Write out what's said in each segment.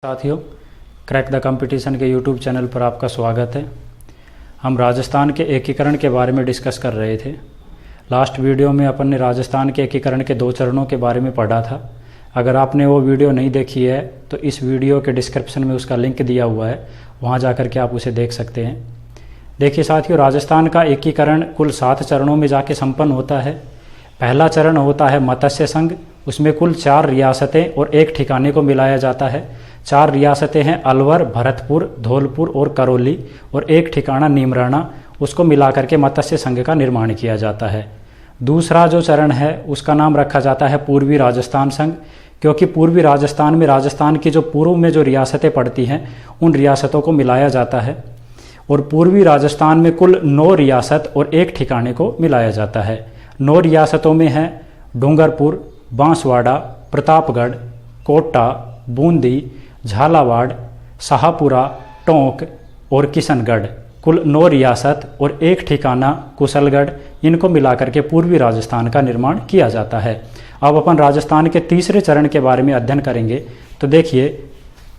साथियों, crack the competition के YouTube channel पर आपका स्वागत है। हम राजस्थान के एकीकरण के बारे में डिस्कस कर रहे थे। लास्ट वीडियो में अपन ने राजस्थान के एकीकरण के 2 चरणों के बारे में पढ़ा था। अगर आपने वो वीडियो नहीं देखी है तो इस वीडियो के डिस्क्रिप्शन में उसका लिंक दिया हुआ है, वहाँ जा कर के आप उसे देख सकते हैं। देखिए साथियों, राजस्थान का एकीकरण कुल 7 चरणों में जाके संपन्न होता है। पहला चरण होता है मत्स्य संघ। उसमें कुल 4 रियासतें और एक ठिकाने को मिलाया जाता है। 4 रियासतें हैं अलवर, भरतपुर, धौलपुर और करौली, और एक ठिकाना नीमराना। उसको मिलाकर के मत्स्य संघ का निर्माण किया जाता है। दूसरा जो चरण है उसका नाम रखा जाता है पूर्वी राजस्थान संघ, क्योंकि पूर्वी राजस्थान में राजस्थान की जो पूर्व में जो रियासतें पड़ती हैं उन रियासतों को मिलाया जाता है। और पूर्वी राजस्थान में कुल 9 रियासत और एक ठिकाने को मिलाया जाता है। 9 रियासतों में हैं डूंगरपुर, बांसवाड़ा, प्रतापगढ़, कोटा, बूंदी, झालावाड़, शाहपुरा, टोंक और किशनगढ़। कुल 9 रियासत और एक ठिकाना कुशलगढ़, इनको मिलाकर के पूर्वी राजस्थान का निर्माण किया जाता है। अब अपन राजस्थान के तीसरे चरण के बारे में अध्ययन करेंगे। तो देखिए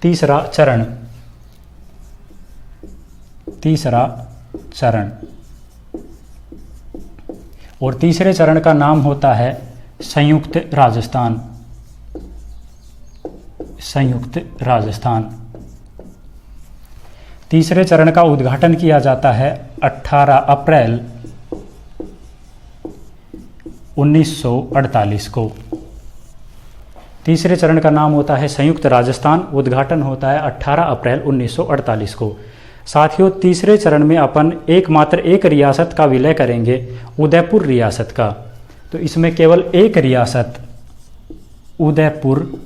तीसरा चरण और तीसरे चरण का नाम होता है संयुक्त राजस्थान। तीसरे चरण का उद्घाटन किया जाता है 18 अप्रैल 1948 को। तीसरे चरण का नाम होता है संयुक्त राजस्थान, उद्घाटन होता है 18 अप्रैल 1948 को। साथियों, तीसरे चरण में अपन एकमात्र एक रियासत का विलय करेंगे, उदयपुर रियासत का। तो इसमें केवल एक रियासत, उदयपुर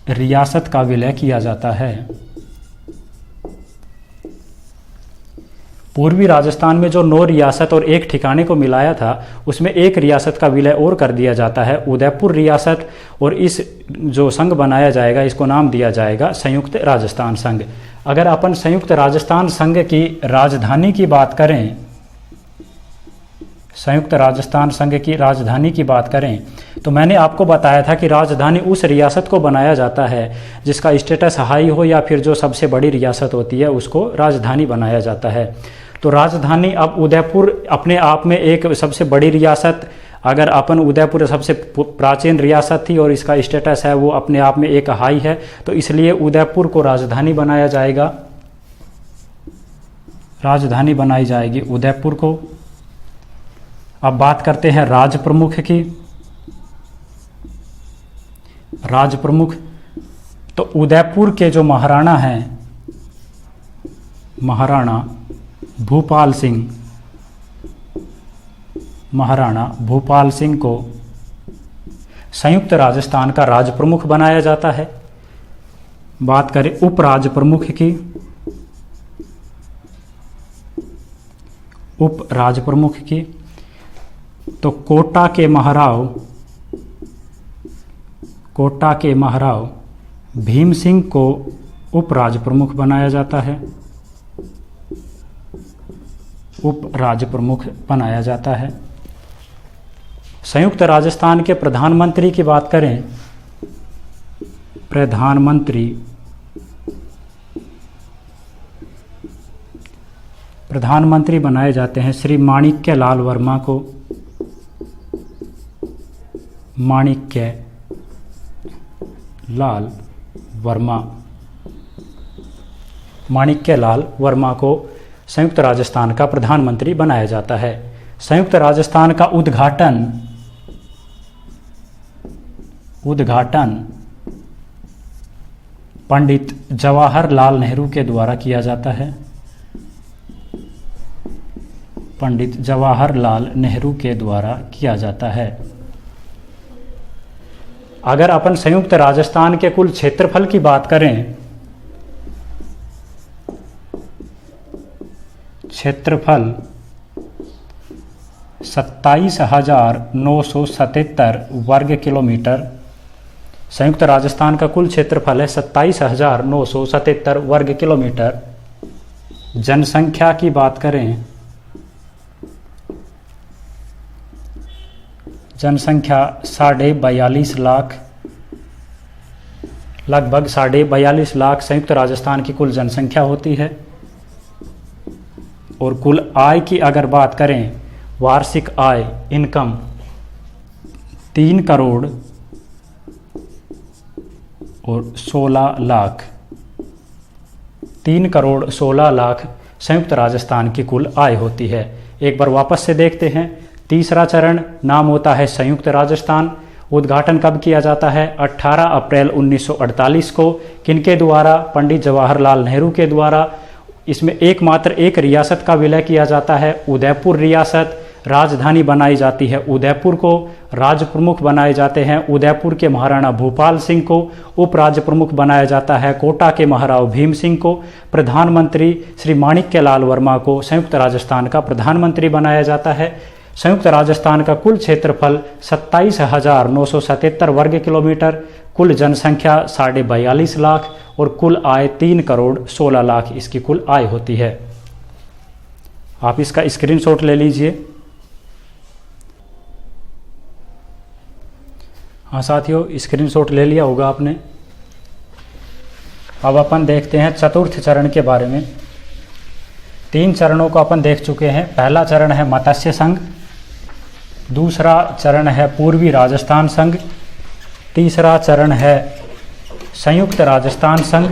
रियासत का विलय किया जाता है। पूर्वी राजस्थान में जो 9 रियासत और एक ठिकाने को मिलाया था उसमें एक रियासत का विलय और कर दिया जाता है, उदयपुर रियासत। और इस जो संघ बनाया जाएगा इसको नाम दिया जाएगा संयुक्त राजस्थान संघ। अगर अपन संयुक्त राजस्थान संघ की राजधानी की बात करें, संयुक्त राजस्थान संघ की राजधानी की बात करें तो मैंने आपको बताया था कि राजधानी उस रियासत को बनाया जाता है जिसका स्टेटस हाई हो, या फिर जो सबसे बड़ी रियासत होती है उसको राजधानी बनाया जाता है। तो राजधानी, अब उदयपुर अपने आप में एक सबसे बड़ी रियासत, अगर अपन उदयपुर सबसे प्राचीन रियासत थी और इसका स्टेटस है वो अपने आप में एक हाई है, तो इसलिए उदयपुर को राजधानी बनाया जाएगा। राजधानी बनाई जाएगी उदयपुर को। अब बात करते हैं राज प्रमुख की। राज प्रमुख, तो उदयपुर के जो महाराणा हैं, महाराणा भूपाल सिंह, महाराणा भूपाल सिंह को संयुक्त राजस्थान का राज प्रमुख बनाया जाता है। बात करें उपराज प्रमुख की, उपराज प्रमुख की, तो कोटा के महाराव भीम सिंह को उपराज प्रमुख बनाया जाता है। उपराज प्रमुख बनाया जाता है। संयुक्त राजस्थान के प्रधानमंत्री की बात करें, प्रधानमंत्री बनाए जाते हैं श्री माणिक्य लाल वर्मा को। माणिक्य लाल वर्मा को संयुक्त राजस्थान का प्रधानमंत्री बनाया जाता है। संयुक्त राजस्थान का उद्घाटन पंडित जवाहरलाल नेहरू के द्वारा किया जाता है। पंडित जवाहरलाल नेहरू के द्वारा किया जाता है। अगर अपन संयुक्त राजस्थान के कुल क्षेत्रफल की बात करें, क्षेत्रफल 27,977 वर्ग किलोमीटर। संयुक्त राजस्थान का कुल क्षेत्रफल है 27,977 वर्ग किलोमीटर। जनसंख्या की बात करें, जनसंख्या 42.5 लाख लगभग 42.5 लाख संयुक्त राजस्थान की कुल जनसंख्या होती है। और कुल आय की अगर बात करें, वार्षिक आय इनकम 3 करोड़ और 16 लाख, 3 करोड़ 16 लाख संयुक्त राजस्थान की कुल आय होती है। एक बार वापस से देखते हैं। तीसरा चरण नाम होता है संयुक्त राजस्थान। उद्घाटन कब किया जाता है? 18 अप्रैल 1948 को। किनके द्वारा? पंडित जवाहरलाल नेहरू के द्वारा। इसमें एकमात्र एक रियासत का विलय किया जाता है, उदयपुर रियासत। राजधानी बनाई जाती है उदयपुर को। राज्य प्रमुख बनाए जाते हैं उदयपुर के महाराणा भूपाल सिंह को। उप राज्य प्रमुख बनाया जाता है कोटा के महाराव भीम सिंह को। प्रधानमंत्री श्री माणिक्यलाल वर्मा को संयुक्त राजस्थान का प्रधानमंत्री बनाया जाता है। संयुक्त राजस्थान का कुल क्षेत्रफल 27,977 वर्ग किलोमीटर, कुल जनसंख्या 42.5 लाख और कुल आय 3 करोड़ 16 लाख इसकी कुल आय होती है। आप इसका स्क्रीनशॉट ले लीजिए। हाँ साथियों, स्क्रीनशॉट ले लिया होगा आपने। अब अपन देखते हैं चतुर्थ चरण के बारे में। 3 चरणों को अपन देख चुके हैं। पहला चरण है मत्स्य संघ, दूसरा चरण है पूर्वी राजस्थान संघ, तीसरा चरण है संयुक्त राजस्थान संघ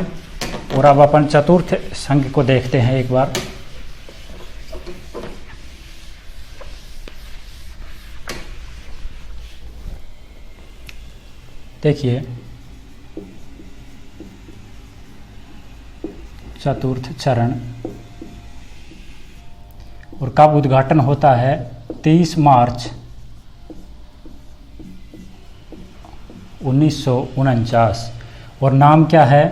और अब अपन चतुर्थ संघ को देखते हैं एक बार। देखिए, चतुर्थ चरण और कब उद्घाटन होता है? 30 मार्च 1949 और नाम क्या है?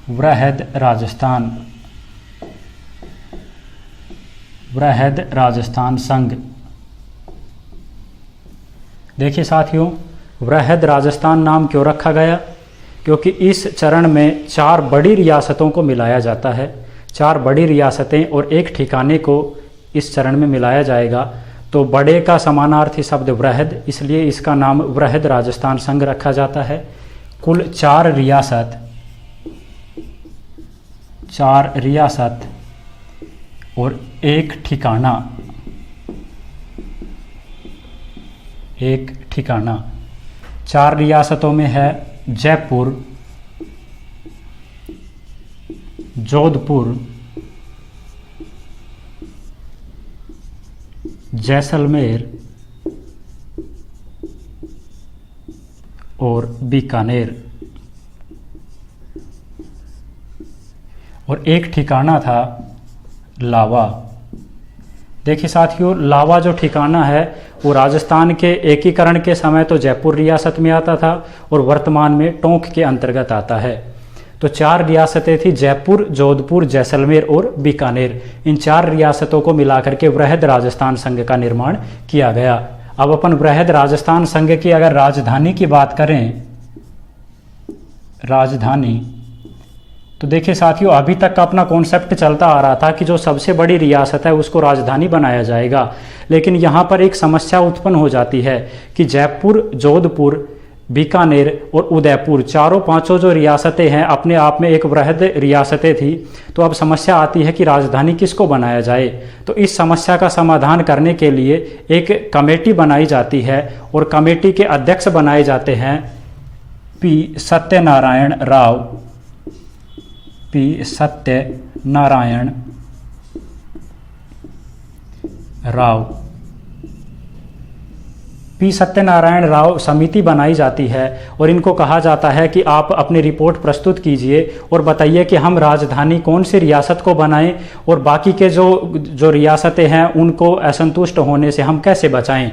वृहद राजस्थान, वृहद राजस्थान संघ। देखिए साथियों, वृहद राजस्थान नाम क्यों रखा गया? क्योंकि इस चरण में 4 बड़ी रियासतों को मिलाया जाता है। 4 बड़ी रियासतें और एक ठिकाने को इस चरण में मिलाया जाएगा। तो बड़े का समानार्थी शब्द वृहद, इसलिए इसका नाम वृहद राजस्थान संघ रखा जाता है। कुल 4 रियासत और एक ठिकाना, एक ठिकाना। 4 रियासतों में है जयपुर, जोधपुर, जैसलमेर और बीकानेर। और एक ठिकाना था लावा। देखिए साथियों, लावा जो ठिकाना है वो राजस्थान के एकीकरण के समय तो जयपुर रियासत में आता था और वर्तमान में टोंक के अंतर्गत आता है। तो 4 रियासतें थी, जयपुर, जोधपुर, जैसलमेर और बीकानेर। इन 4 रियासतों को मिलाकर के वृहद राजस्थान संघ का निर्माण किया गया। अब अपन वृहद राजस्थान संघ की अगर राजधानी की बात करें, राजधानी, तो देखिए साथियों, अभी तक का अपना कॉन्सेप्ट चलता आ रहा था कि जो सबसे बड़ी रियासत है उसको राजधानी बनाया जाएगा। लेकिन यहाँ पर एक समस्या उत्पन्न हो जाती है कि जयपुर, जोधपुर, बीकानेर और उदयपुर, चारों पांचों जो रियासतें हैं अपने आप में एक वृहद रियासतें थी। तो अब समस्या आती है कि राजधानी किसको बनाया जाए। तो इस समस्या का समाधान करने के लिए एक कमेटी बनाई जाती है और कमेटी के अध्यक्ष बनाए जाते हैं P Satyanarayan Rao. P Satyanarayan Rao, P Satyanarayan Rao समिति बनाई जाती है और इनको कहा जाता है कि आप अपनी रिपोर्ट प्रस्तुत कीजिए और बताइए कि हम राजधानी कौन सी रियासत को बनाएं और बाकी के जो रियासतें हैं उनको असंतुष्ट होने से हम कैसे बचाएं।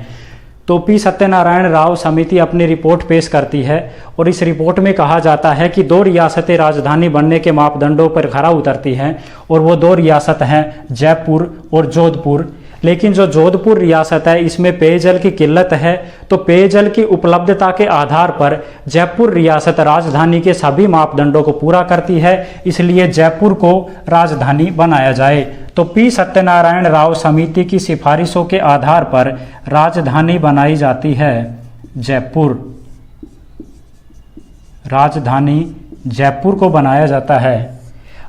तो पी सत्यनारायण राव समिति अपनी रिपोर्ट पेश करती है और इस रिपोर्ट में कहा जाता है कि 2 रियासतें राजधानी बनने के मापदंडों पर खरा उतरती हैं और वो 2 रियासत हैं जयपुर और जोधपुर। लेकिन जो जोधपुर रियासत है इसमें पेयजल की किल्लत है, तो पेयजल की उपलब्धता के आधार पर जयपुर रियासत राजधानी के सभी मापदंडों को पूरा करती है, इसलिए जयपुर को राजधानी बनाया जाए। तो पी सत्यनारायण राव समिति की सिफारिशों के आधार पर राजधानी बनाई जाती है जयपुर। राजधानी जयपुर को बनाया जाता है।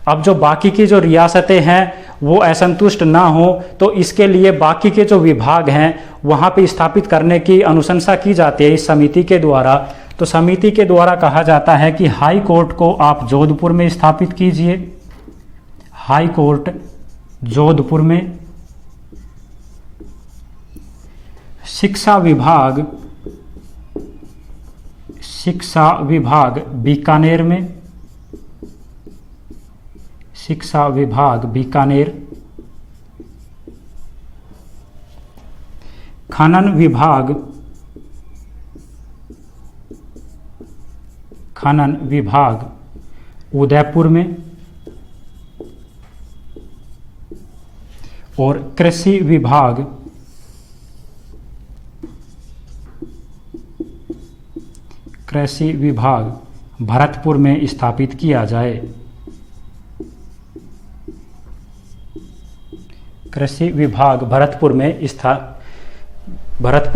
अब जो बाकी की जो रियासतें हैं वो असंतुष्ट ना हो तो इसके लिए बाकी के जो विभाग हैं वहाँ पे स्थापित करने की अनुशंसा की जाती है इस समिति के द्वारा। तो समिति के द्वारा कहा जाता है कि हाई कोर्ट को आप जोधपुर में स्थापित कीजिए, हाई कोर्ट जोधपुर में, शिक्षा विभाग बीकानेर में, शिक्षा विभाग बीकानेर, खनन विभाग उदयपुर में और कृषि विभाग भरतपुर में स्थापित किया जाए। कृषि विभाग भरतपुर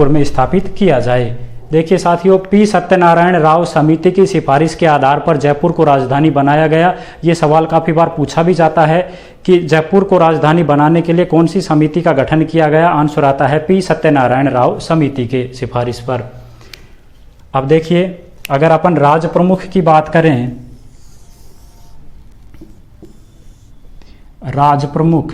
में स्थापित किया जाए। देखिए साथियों, पी सत्यनारायण राव समिति की सिफारिश के आधार पर जयपुर को राजधानी बनाया गया। ये सवाल काफ़ी बार पूछा भी जाता है कि जयपुर को राजधानी बनाने के लिए कौन सी समिति का गठन किया गया। आंसर आता है पी सत्यनारायण राव समिति के सिफारिश पर। अब देखिए, अगर अपन राज प्रमुख की बात करें, राज प्रमुख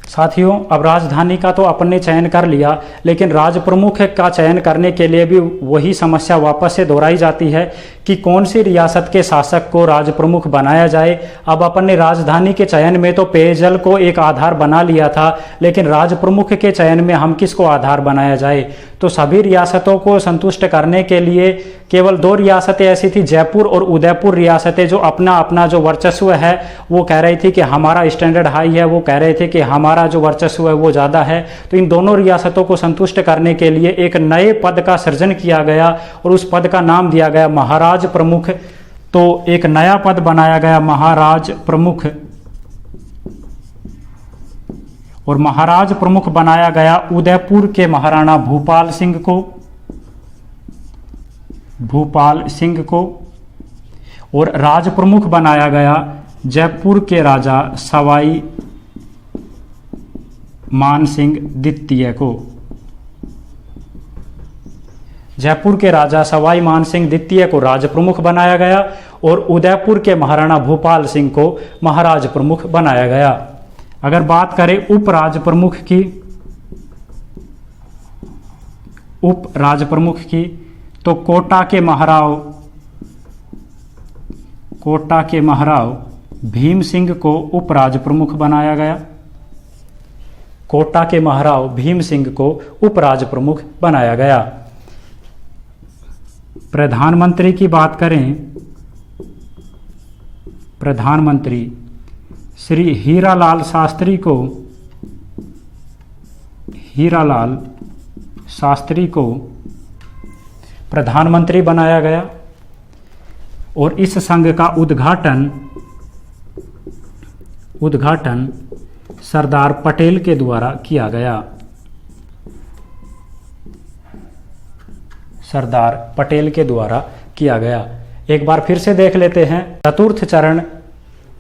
साथियों, अब राजधानी का तो अपन ने चयन कर लिया, लेकिन राज प्रमुख का चयन करने के लिए भी वही समस्या वापस से दोहराई जाती है कि कौन सी रियासत के शासक को राज प्रमुख बनाया जाए। अब अपन ने राजधानी के चयन में तो पेयजल को एक आधार बना लिया था, लेकिन राज प्रमुख के चयन में हम किसको आधार बनाया जाए। तो सभी रियासतों को संतुष्ट करने के लिए केवल 2 रियासतें ऐसी थी, जयपुर और उदयपुर रियासतें, जो अपना अपना जो वर्चस्व है वो कह रही थी कि हमारा स्टैंडर्ड हाई है, वो कह रहे थे कि हमारा जो वर्चस्व है वो ज़्यादा है। तो इन दोनों रियासतों को संतुष्ट करने के लिए एक नए पद का सृजन किया गया और उस पद का नाम दिया गया महाराज प्रमुख। तो एक नया पद बनाया गया महाराज प्रमुख, और महाराज प्रमुख बनाया गया उदयपुर के महाराणा भूपाल सिंह को, और राज प्रमुख बनाया गया जयपुर के राजा सवाई मानसिंह द्वितीय को। जयपुर के राजा सवाई मानसिंह द्वितीय को राज प्रमुख बनाया गया और उदयपुर के महाराणा भूपाल सिंह को महाराज प्रमुख बनाया गया। अगर बात करें उपराज प्रमुख की तो कोटा के महाराव भीम सिंह को उपराज प्रमुख बनाया गया। कोटा के महाराव भीम सिंह को उपराज प्रमुख बनाया गया। प्रधानमंत्री की बात करें, प्रधानमंत्री श्री हीरालाल शास्त्री को प्रधानमंत्री बनाया गया और इस संघ का उद्घाटन सरदार पटेल के द्वारा किया गया। सरदार पटेल के द्वारा किया गया। एक बार फिर से देख लेते हैं। चतुर्थ चरण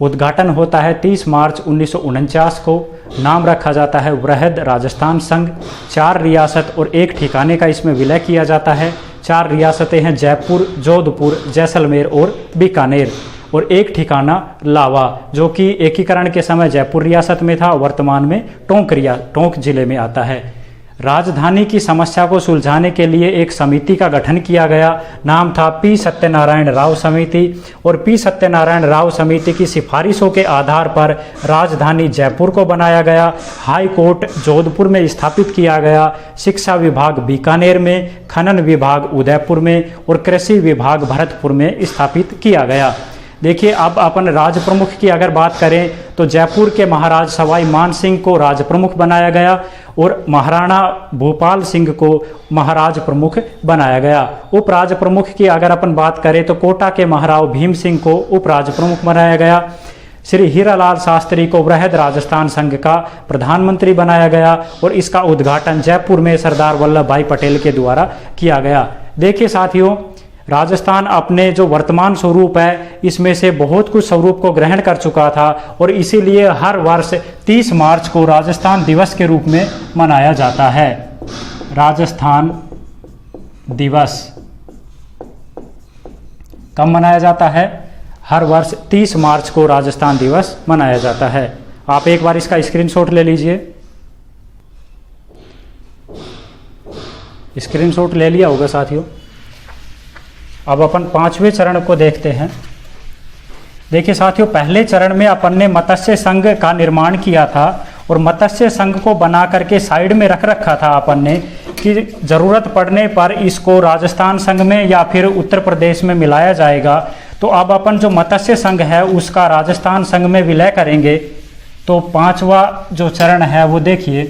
उद्घाटन होता है 30 मार्च 1949 को। नाम रखा जाता है वृहद राजस्थान संघ। 4 रियासत और 1 ठिकाने का इसमें विलय किया जाता है। 4 रियासतें हैं जयपुर, जोधपुर, जैसलमेर और बीकानेर, और 1 ठिकाना लावा, जो कि एकीकरण के समय जयपुर रियासत में था, वर्तमान में टोंक जिले में आता है। राजधानी की समस्या को सुलझाने के लिए एक समिति का गठन किया गया। नाम था पी सत्यनारायण राव समिति, और पी सत्यनारायण राव समिति की सिफारिशों के आधार पर राजधानी जयपुर को बनाया गया, हाई कोर्ट जोधपुर में स्थापित किया गया, शिक्षा विभाग बीकानेर में, खनन विभाग उदयपुर में और कृषि विभाग भरतपुर में स्थापित किया गया। देखिए, अब अपन राज प्रमुख की अगर बात करें तो जयपुर के महाराज सवाई मान सिंह को राज प्रमुख बनाया गया और महाराणा भूपाल सिंह को महाराज प्रमुख बनाया गया। उपराज प्रमुख की अगर अपन बात करें तो कोटा के महाराव भीम सिंह को उपराज प्रमुख बनाया गया। श्री हीरालाल शास्त्री को वृहद राजस्थान संघ का प्रधानमंत्री बनाया गया और इसका उद्घाटन जयपुर में सरदार वल्लभ भाई पटेल के द्वारा किया गया। देखिए साथियों, राजस्थान अपने जो वर्तमान स्वरूप है इसमें से बहुत कुछ स्वरूप को ग्रहण कर चुका था और इसीलिए हर वर्ष 30 मार्च को राजस्थान दिवस के रूप में मनाया जाता है। राजस्थान दिवस कब मनाया जाता है? हर वर्ष 30 मार्च को राजस्थान दिवस मनाया जाता है। आप एक बार इसका स्क्रीनशॉट ले लीजिए। स्क्रीनशॉट ले लिया होगा साथियों। अब अपन 5वें चरण को देखते हैं। देखिए साथियों, पहले चरण में अपन ने मत्स्य संघ का निर्माण किया था और मत्स्य संघ को बना करके साइड में रख रखा था अपन ने कि जरूरत पड़ने पर इसको राजस्थान संघ में या फिर उत्तर प्रदेश में मिलाया जाएगा। तो अब अपन जो मत्स्य संघ है उसका राजस्थान संघ में विलय करेंगे। तो 5वां जो चरण है वो देखिए,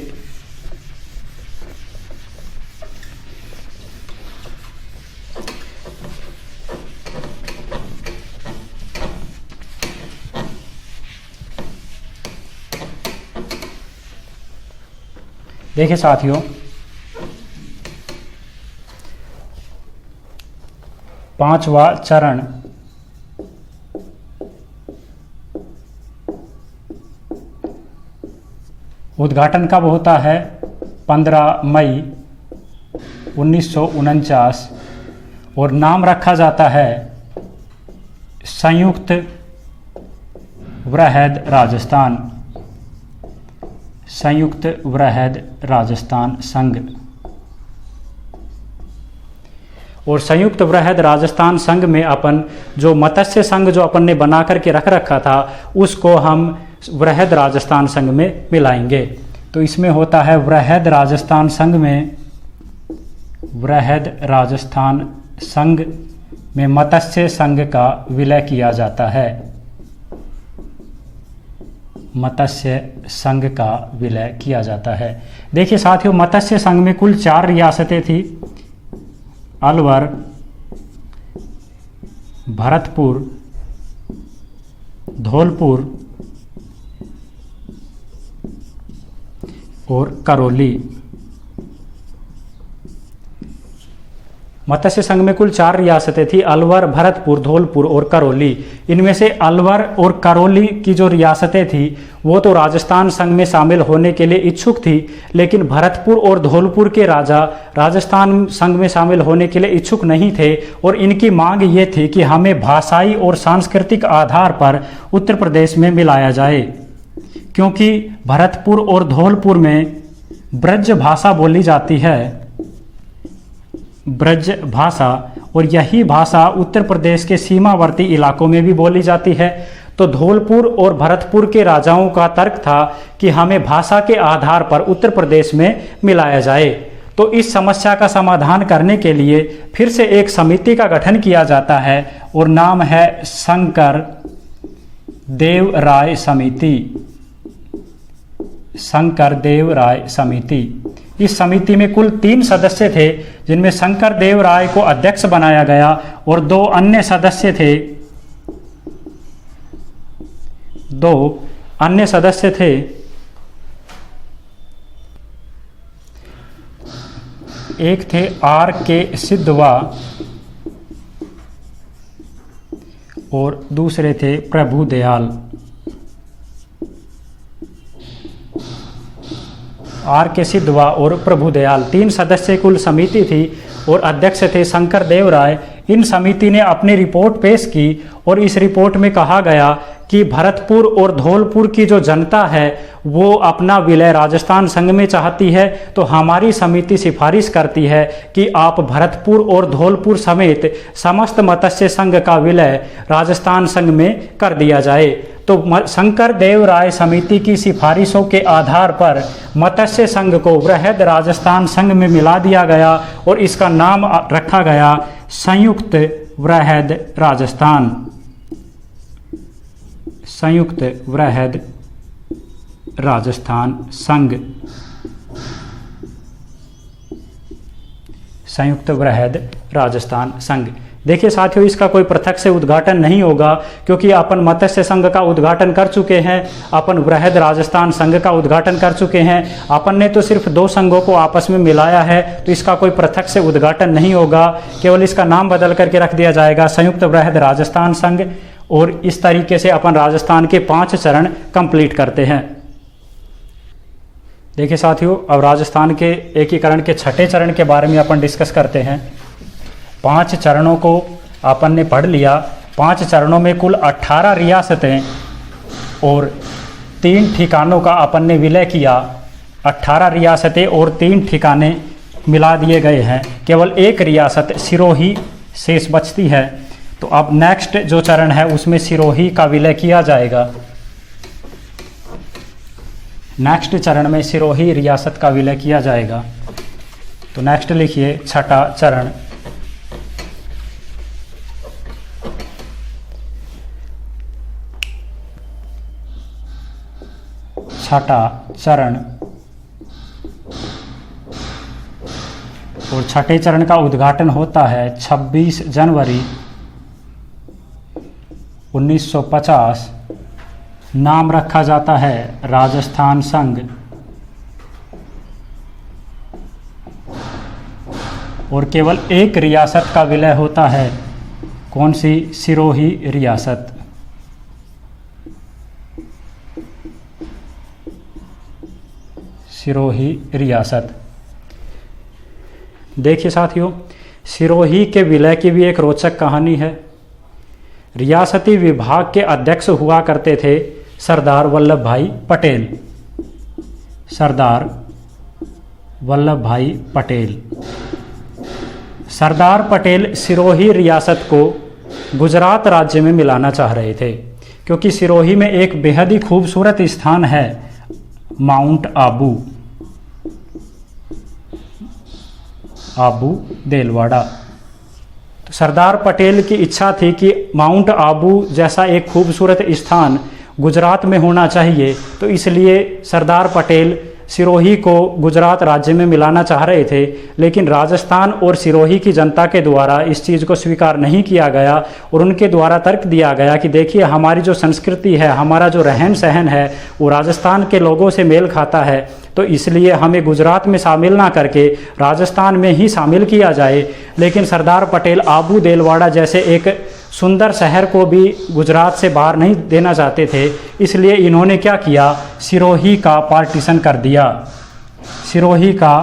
देखिए साथियों, 5वां चरण उद्घाटन कब होता है? 15 मई 1949 और नाम रखा जाता है संयुक्त वृहद राजस्थान, संयुक्त वृहद राजस्थान संघ। और संयुक्त वृहद राजस्थान संघ में अपन जो मत्स्य संघ जो अपन ने बना करके रख रखा था उसको हम वृहद राजस्थान संघ में मिलाएंगे। तो इसमें होता है वृहद राजस्थान संघ में, वृहद राजस्थान संघ में मत्स्य संघ का विलय किया जाता है, मत्स्य संघ का विलय किया जाता है। देखिए साथियों, मत्स्य संघ में कुल 4 रियासतें थी, अलवर, भरतपुर, धौलपुर और करौली। मत्स्य संघ में कुल 4 रियासतें थी, अलवर, भरतपुर, धौलपुर और करौली। इनमें से अलवर और करौली की जो रियासतें थी वो तो राजस्थान संघ में शामिल होने के लिए इच्छुक थी, लेकिन भरतपुर और धौलपुर के राजा राजस्थान संघ में शामिल होने के लिए इच्छुक नहीं थे और इनकी मांग ये थी कि हमें भाषाई और सांस्कृतिक आधार पर उत्तर प्रदेश में मिलाया जाए, क्योंकि भरतपुर और धौलपुर में ब्रज भाषा बोली जाती है, ब्रज भाषा, और यही भाषा उत्तर प्रदेश के सीमावर्ती इलाकों में भी बोली जाती है। तो धौलपुर और भरतपुर के राजाओं का तर्क था कि हमें भाषा के आधार पर उत्तर प्रदेश में मिलाया जाए। तो इस समस्या का समाधान करने के लिए फिर से एक समिति का गठन किया जाता है और नाम है शंकर देव राय समिति, शंकर देव राय समिति। इस समिति में कुल 3 सदस्य थे, जिनमें शंकर देव राय को अध्यक्ष बनाया गया और 2 अन्य सदस्य थे, 2 अन्य सदस्य थे। एक थे R.K. सिद्धवा और दूसरे थे प्रभु दयाल। R.K. सिद्धवा और प्रभु दयाल 3 सदस्य कुल समिति थी और अध्यक्ष थे शंकर देव राय। इन समिति ने अपनी रिपोर्ट पेश की और इस रिपोर्ट में कहा गया कि भरतपुर और धौलपुर की जो जनता है वो अपना विलय राजस्थान संघ में चाहती है। तो हमारी समिति सिफारिश करती है कि आप भरतपुर और धौलपुर समेत समस्त मत्स्य संघ का विलय राजस्थान संघ में कर दिया जाए। तो शंकर देव राय समिति की सिफारिशों के आधार पर मत्स्य संघ को वृहद राजस्थान संघ में मिला दिया गया और इसका नाम रखा गया संयुक्त वृहद राजस्थान, संयुक्त वृहद राजस्थान संघ, संयुक्त वृहद राजस्थान संघ। देखिए साथियों, इसका कोई पृथक से उद्घाटन नहीं होगा, क्योंकि अपन मत्स्य संघ का उद्घाटन कर चुके हैं, अपन वृहद राजस्थान संघ का उद्घाटन कर चुके हैं। अपन ने तो सिर्फ 2 संघों को आपस में मिलाया है, तो इसका कोई पृथक से उद्घाटन नहीं होगा, केवल इसका नाम बदल करके रख दिया जाएगा संयुक्त वृहद राजस्थान संघ। और इस तरीके से अपन राजस्थान के 5 चरण कंप्लीट करते हैं। देखिए साथियों, अब राजस्थान के एकीकरण के 6ठे चरण के बारे में अपन डिस्कस करते हैं। 5 चरणों को अपन ने पढ़ लिया। 5 चरणों में कुल 18 रियासतें और 3 ठिकानों का अपन ने विलय किया। 18 रियासतें और 3 ठिकाने मिला दिए गए हैं, केवल एक रियासत सिरोही शेष बचती है। तो अब नेक्स्ट जो चरण है उसमें सिरोही का विलय किया जाएगा। नेक्स्ट चरण में सिरोही रियासत का विलय किया जाएगा। तो नेक्स्ट लिखिए 6ठा चरण। छठा चरण, और 6ठे चरण का उद्घाटन होता है 26 जनवरी 1950। नाम रखा जाता है राजस्थान संघ, और केवल एक रियासत का विलय होता है। कौन सी? सिरोही रियासत। सिरोही रियासत। देखिए साथियों, सिरोही के विलय की भी एक रोचक कहानी है। रियासती विभाग के अध्यक्ष हुआ करते थे सरदार वल्लभ भाई पटेल। सरदार वल्लभ भाई पटेल। सरदार पटेल सिरोही रियासत को गुजरात राज्य में मिलाना चाह रहे थे, क्योंकि सिरोही में एक बेहद ही खूबसूरत स्थान है, माउंट आबू, आबू देलवाड़ा। तो सरदार पटेल की इच्छा थी कि माउंट आबू जैसा एक खूबसूरत स्थान गुजरात में होना चाहिए, तो इसलिए सरदार पटेल सिरोही को गुजरात राज्य में मिलाना चाह रहे थे। लेकिन राजस्थान और सिरोही की जनता के द्वारा इस चीज़ को स्वीकार नहीं किया गया, और उनके द्वारा तर्क दिया गया कि देखिए, हमारी जो संस्कृति है, हमारा जो रहन सहन है, वो राजस्थान के लोगों से मेल खाता है, तो इसलिए हमें गुजरात में शामिल ना करके राजस्थान में ही शामिल किया जाए। लेकिन सरदार पटेल आबू देलवाड़ा जैसे एक सुंदर शहर को भी गुजरात से बाहर नहीं देना चाहते थे, इसलिए इन्होंने क्या किया? सिरोही का पार्टीशन कर दिया, सिरोही का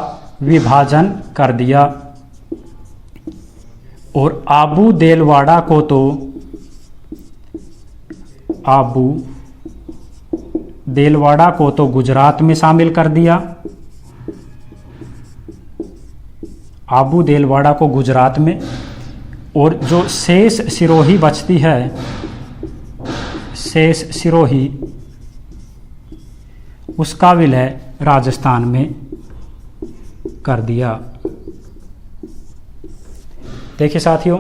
विभाजन कर दिया। और आबू देलवाड़ा को तो आबू देलवाड़ा को तो गुजरात में शामिल कर दिया, आबू देलवाड़ा को गुजरात में, और जो शेष सिरोही बचती है, शेष सिरोही, उसका विलय राजस्थान में कर दिया। देखिए साथियों,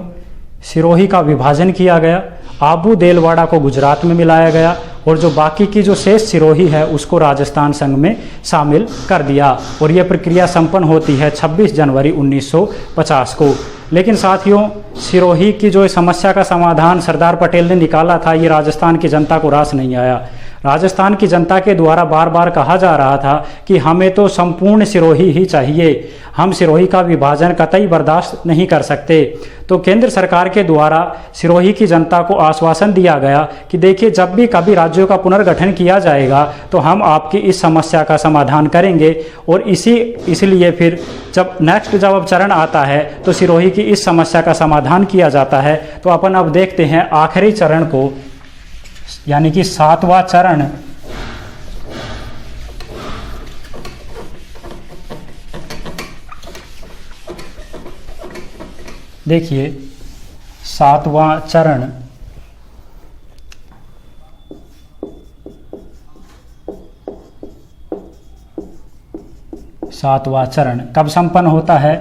सिरोही का विभाजन किया गया, आबू देलवाड़ा को गुजरात में मिलाया गया, और जो बाकी की जो शेष सिरोही है उसको राजस्थान संघ में शामिल कर दिया। और यह प्रक्रिया संपन्न होती है 26 जनवरी 1950 को। लेकिन साथियों, सिरोही की जो समस्या का समाधान सरदार पटेल ने निकाला था, ये राजस्थान की जनता को रास नहीं आया। राजस्थान की जनता के द्वारा बार बार कहा जा रहा था कि हमें तो संपूर्ण सिरोही ही चाहिए, हम सिरोही का विभाजन कतई बर्दाश्त नहीं कर सकते। तो केंद्र सरकार के द्वारा सिरोही की जनता को आश्वासन दिया गया कि देखिए, जब भी कभी राज्यों का पुनर्गठन किया जाएगा तो हम आपकी इस समस्या का समाधान करेंगे। और इसलिए फिर जब अब चरण आता है तो सिरोही की इस समस्या का समाधान किया जाता है। तो अपन अब देखते हैं आखिरी चरण को, यानी कि 7वां चरण। देखिए 7वां चरण, सातवां चरण कब संपन्न होता है?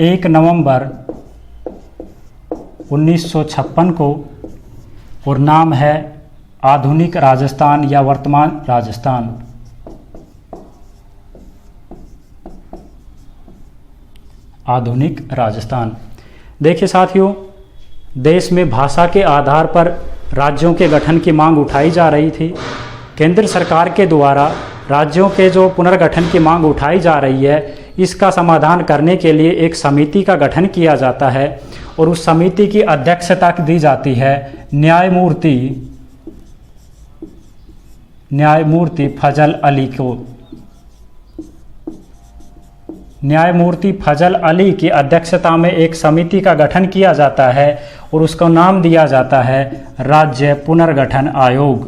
1 नवंबर 1956 को, और नाम है आधुनिक राजस्थान या वर्तमान राजस्थान। आधुनिक राजस्थान। देखिए साथियों, देश में भाषा के आधार पर राज्यों के गठन की मांग उठाई जा रही थी। केंद्र सरकार के द्वारा राज्यों के जो पुनर्गठन की मांग उठाई जा रही है, इसका समाधान करने के लिए एक समिति का गठन किया जाता है और उस समिति की अध्यक्षता दी जाती है न्यायमूर्ति फजल अली को। न्यायमूर्ति फजल अली की अध्यक्षता में एक समिति का गठन किया जाता है और उसका नाम दिया जाता है राज्य पुनर्गठन आयोग।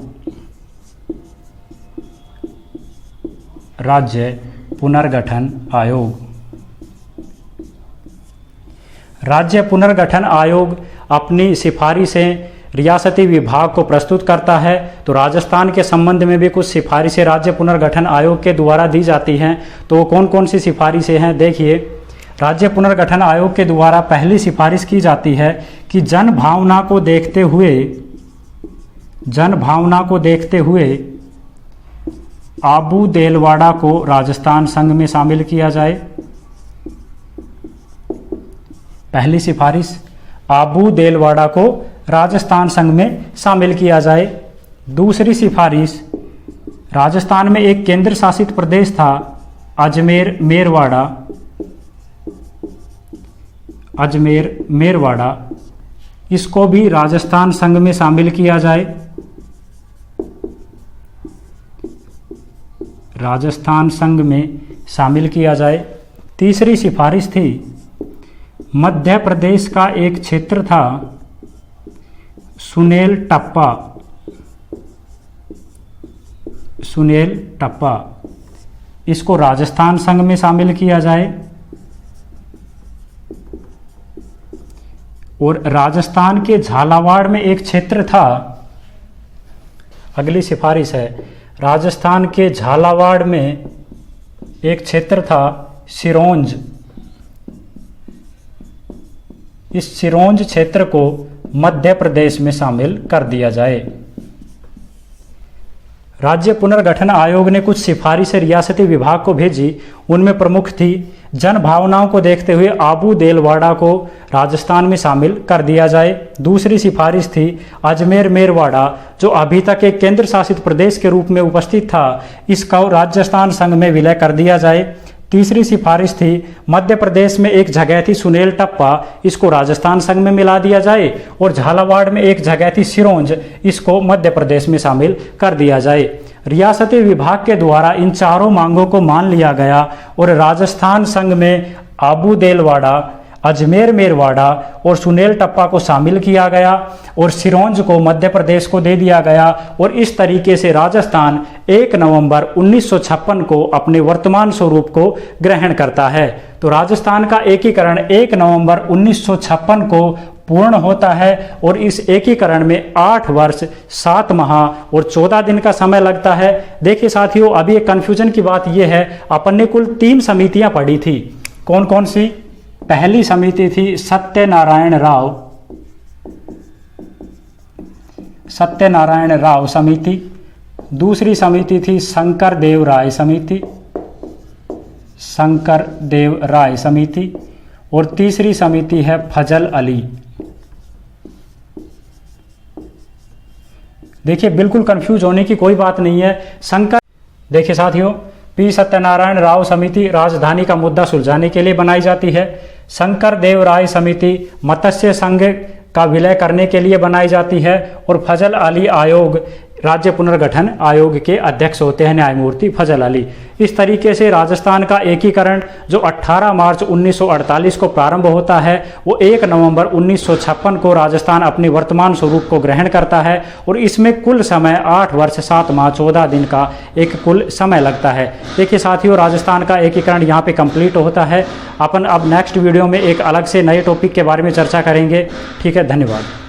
राज्य पुनर्गठन आयोग। राज्य पुनर्गठन आयोग अपनी सिफारिशें रियासती विभाग को प्रस्तुत करता है। तो राजस्थान के संबंध में भी कुछ सिफारिशें राज्य पुनर्गठन आयोग के द्वारा दी जाती हैं। तो कौन कौन सी सिफारिशें हैं, देखिए। राज्य पुनर्गठन आयोग के द्वारा पहली सिफारिश की जाती है कि जन भावना को देखते हुए आबू देलवाड़ा को राजस्थान संघ में शामिल किया जाए। पहली सिफारिश, आबू देलवाड़ा को राजस्थान संघ में शामिल किया जाए। दूसरी सिफारिश, राजस्थान में एक केंद्र शासित प्रदेश था अजमेर मेरवाड़ा, इसको भी राजस्थान संघ में शामिल किया जाए। राजस्थान संघ में शामिल किया जाए। तीसरी सिफारिश थी, मध्य प्रदेश का एक क्षेत्र था सुनेल टप्पा, इसको राजस्थान संघ में शामिल किया जाए। और राजस्थान के झालावाड़ में एक क्षेत्र था, अगली सिफारिश है, राजस्थान के झालावाड़ में एक क्षेत्र था सिरोंज, इस सिरोंज क्षेत्र को मध्य प्रदेश में शामिल कर दिया जाए। राज्य पुनर्गठन आयोग ने कुछ सिफारिशें रियासती विभाग को भेजी। उनमें प्रमुख थी, जन भावनाओं को देखते हुए आबू देलवाड़ा को राजस्थान में शामिल कर दिया जाए। दूसरी सिफारिश थी, अजमेर मेरवाड़ा जो अभी तक एक केंद्र शासित प्रदेश के रूप में उपस्थित था, इसका राजस्थान संघ में विलय कर दिया जाए। तीसरी सिफारिश थी, मध्य प्रदेश में एक जगह थी सुनेल टप्पा, इसको राजस्थान संघ में मिला दिया जाए। और झालावाड़ में एक जगह थी सिरोंज, इसको मध्य प्रदेश में शामिल कर दिया जाए। रियासती विभाग के द्वारा इन चारों मांगों को मान लिया गया और राजस्थान संघ में आबू देलवाड़ा, अजमेर मेरवाड़ा और सुनेल टप्पा को शामिल किया गया और सिरोंज को मध्य प्रदेश को दे दिया गया। और इस तरीके से राजस्थान 1 नवंबर 1956 को अपने वर्तमान स्वरूप को ग्रहण करता है। तो राजस्थान का एकीकरण 1 नवंबर 1956 को पूर्ण होता है और इस एकीकरण में 8 वर्ष 7 माह और 14 दिन का समय लगता है। देखिए साथियों, अभी एक कन्फ्यूजन की बात यह है, अपन ने कुल 3 समितियां पढ़ी थी। कौन कौन सी? पहली समिति थी सत्यनारायण राव समिति, दूसरी समिति थी शंकर देव राय समिति और तीसरी समिति है फजल अली। देखिए बिल्कुल कंफ्यूज होने की कोई बात नहीं है। देखिए साथियों, पी सत्यनारायण राव समिति राजधानी का मुद्दा सुलझाने के लिए बनाई जाती है। शंकर देव राय समिति मत्स्य संघ का विलय करने के लिए बनाई जाती है और फजल अली आयोग राज्य पुनर्गठन आयोग के अध्यक्ष होते हैं, न्यायमूर्ति फजल अली। इस तरीके से राजस्थान का एकीकरण जो 18 मार्च 1948 को प्रारंभ होता है, वो 1 नवंबर 1956 को राजस्थान अपने वर्तमान स्वरूप को ग्रहण करता है और इसमें कुल समय 8 वर्ष 7 माह 14 दिन का एक कुल समय लगता है। देखिए साथियों, राजस्थान का एकीकरण यहाँ पे कंप्लीट होता है। अपन अब नेक्स्ट वीडियो में एक अलग से नए टॉपिक के बारे में चर्चा करेंगे। ठीक है, धन्यवाद।